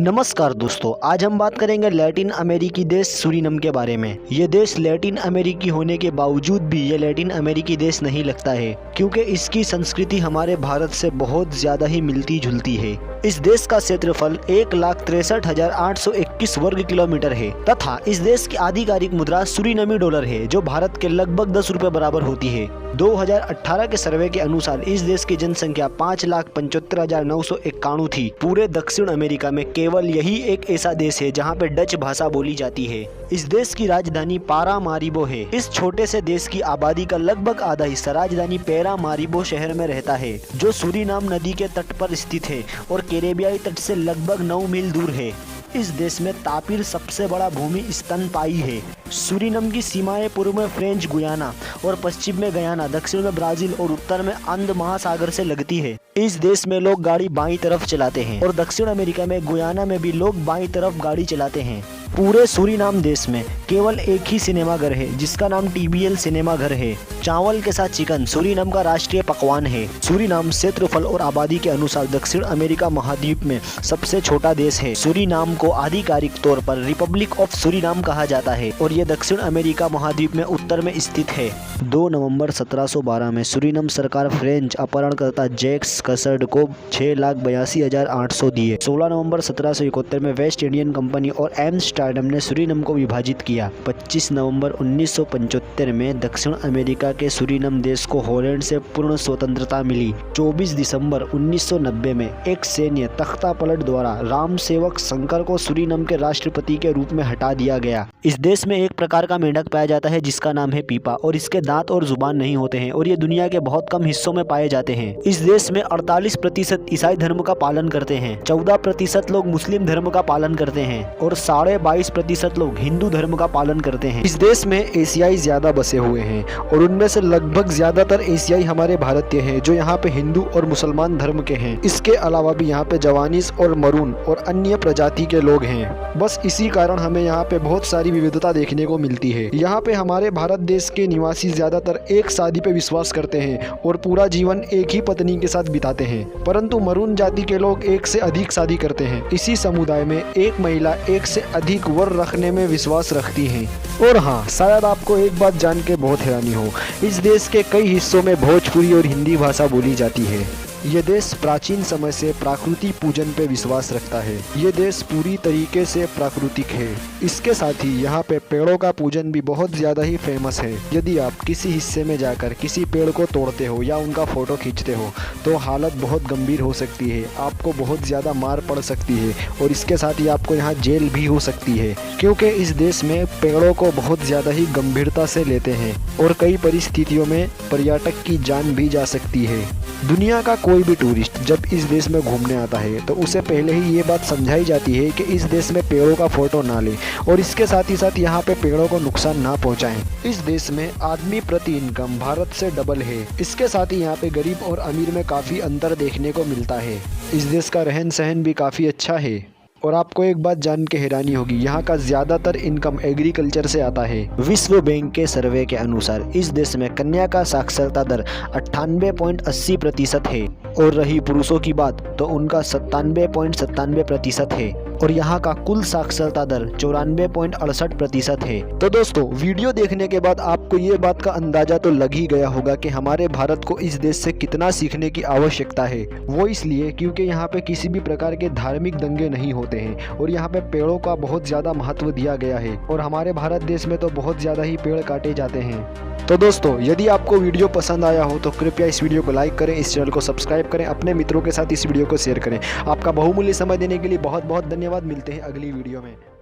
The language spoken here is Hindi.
नमस्कार दोस्तों, आज हम बात करेंगे लैटिन अमेरिकी देश सूरीनम के बारे में। ये देश लैटिन अमेरिकी होने के बावजूद भी ये लैटिन अमेरिकी देश नहीं लगता है, क्योंकि इसकी संस्कृति हमारे भारत से बहुत ज्यादा ही मिलती जुलती है। इस देश का क्षेत्रफल 1,63,821 वर्ग किलोमीटर है तथा इस देश की आधिकारिक मुद्रा सूरीनमी डॉलर है, जो भारत के लगभग 10 रुपए बराबर होती है। 2018 के सर्वे के अनुसार इस देश की जनसंख्या 5,75,991 थी। पूरे दक्षिण अमेरिका में केवल यही एक ऐसा देश है जहां पे डच भाषा बोली जाती है। इस देश की राजधानी पारामारिबो है। इस छोटे से देश की आबादी का लगभग आधा हिस्सा राजधानी पैरामारिबो शहर में रहता है, जो सूरीनाम नदी के तट पर स्थित है और कैरेबियाई तट से लगभग 9 मील दूर है। इस देश में तापिर सबसे बड़ा भूमि स्तनपायी है। सूरीनम की सीमाएं पूर्व में फ्रेंच गुयाना और पश्चिम में गयाना, दक्षिण में ब्राजील और उत्तर में अंध महासागर से लगती है। इस देश में लोग गाड़ी बाईं तरफ चलाते हैं और दक्षिण अमेरिका में गुयाना में भी लोग बाईं तरफ गाड़ी चलाते हैं। पूरे सूरीनाम देश में केवल एक ही सिनेमाघर है, जिसका नाम TBL सिनेमाघर है। चावल के साथ चिकन सूरीनाम का राष्ट्रीय पकवान है। सूरीनाम क्षेत्रफल और आबादी के अनुसार दक्षिण अमेरिका महाद्वीप में सबसे छोटा देश है। सूरीनाम को आधिकारिक तौर पर रिपब्लिक ऑफ सूरीनाम कहा जाता है और ये दक्षिण अमेरिका महाद्वीप में उत्तर में स्थित है। 2 नवंबर 1712 में सूरीनाम सरकार फ्रेंच अपहरणकर्ता जैक्स कसर्ड को 6,82,800 दिए। 16 नवंबर 1771 में वेस्ट इंडियन कंपनी और एम्स्टर्डम ने सूरीनाम को विभाजित किया। 25 नवंबर 1975 में दक्षिण अमेरिका के सूरीनाम देश को हॉलैंड से पूर्ण स्वतंत्रता मिली। 24 दिसंबर 1990 में एक सैन्य तख्तापलट द्वारा राम सेवक शंकर को सूरीनाम के राष्ट्रपति के रूप में हटा दिया गया। इस देश में एक प्रकार का मेंढक पाया जाता है जिसका नाम है पीपा, और इसके दांत और जुबान नहीं होते हैं और ये दुनिया के बहुत कम हिस्सों में पाए जाते हैं। इस देश में 48% ईसाई धर्म का पालन करते हैं, 14% लोग मुस्लिम धर्म का पालन करते हैं और 22.5% लोग हिंदू धर्म का पालन करते हैं। इस देश में एशियाई ज्यादा बसे हुए हैं और उनमें से लगभग ज्यादातर एशियाई हमारे भारतीय हैं, जो यहाँ पे हिंदू और मुसलमान धर्म के हैं। इसके अलावा भी यहाँ पे जवानीस और मरून और अन्य प्रजाति के लोग हैं। बस इसी कारण हमें यहाँ पे बहुत सारी विविधता देखने को मिलती है। यहाँ पे हमारे भारत देश के निवासी ज्यादातर एक शादी पे विश्वास करते हैं और पूरा जीवन एक ही पत्नी के साथ बिताते हैं, परंतु मरून जाति के लोग एक से अधिक शादी करते हैं। इसी समुदाय में एक महिला एक से अधिक वर रखने में विश्वास रखती है। और हाँ, शायद आपको एक बात जान के बहुत हैरानी हो, इस देश के कई हिस्सों में भोजपुरी और हिंदी भाषा बोली जाती है। ये देश प्राचीन समय से प्राकृतिक पूजन पे विश्वास रखता है। ये देश पूरी तरीके से प्राकृतिक है। इसके साथ ही यहाँ पे पेड़ों का पूजन भी बहुत ज़्यादा ही फेमस है। यदि आप किसी हिस्से में जाकर किसी पेड़ को तोड़ते हो या उनका फ़ोटो खींचते हो तो हालत बहुत गंभीर हो सकती है, आपको बहुत ज़्यादा मार पड़ सकती है और इसके साथ ही आपको यहाँ जेल भी हो सकती है, क्योंकि इस देश में पेड़ों को बहुत ज़्यादा ही गंभीरता से लेते हैं और कई परिस्थितियों में पर्यटक की जान भी जा सकती है। दुनिया का कोई भी टूरिस्ट जब इस देश में घूमने आता है तो उसे पहले ही ये बात समझाई जाती है कि इस देश में पेड़ों का फोटो ना ले और इसके साथ ही साथ यहाँ पे पेड़ों को नुकसान ना पहुँचाएं। इस देश में आदमी प्रति इनकम भारत से डबल है। इसके साथ ही यहाँ पे गरीब और अमीर में काफ़ी अंतर देखने को मिलता है। इस देश का रहन सहन भी काफ़ी अच्छा है। और आपको एक बात जान के हैरानी होगी, यहाँ का ज़्यादातर इनकम एग्रीकल्चर से आता है। विश्व बैंक के सर्वे के अनुसार इस देश में कन्या का साक्षरता दर 98.80% है और रही पुरुषों की बात तो उनका 97.97% है और यहाँ का कुल साक्षरता दर 94.68% है। तो दोस्तों, वीडियो देखने के बाद आपको ये बात का अंदाजा तो लग ही गया होगा कि हमारे भारत को इस देश से कितना सीखने की आवश्यकता है। वो इसलिए क्योंकि यहाँ पे किसी भी प्रकार के धार्मिक दंगे नहीं होते हैं और यहाँ पे पेड़ों का बहुत ज़्यादा महत्व दिया गया है और हमारे भारत देश में तो बहुत ज़्यादा ही पेड़ काटे जाते हैं। तो दोस्तों, यदि आपको वीडियो पसंद आया हो तो कृपया इस वीडियो को लाइक करें, इस चैनल को सब्सक्राइब करें, अपने मित्रों के साथ इस वीडियो को शेयर करें। आपका बहुमूल्य समय देने के लिए बहुत बहुत धन्यवाद। मिलते हैं अगली वीडियो में।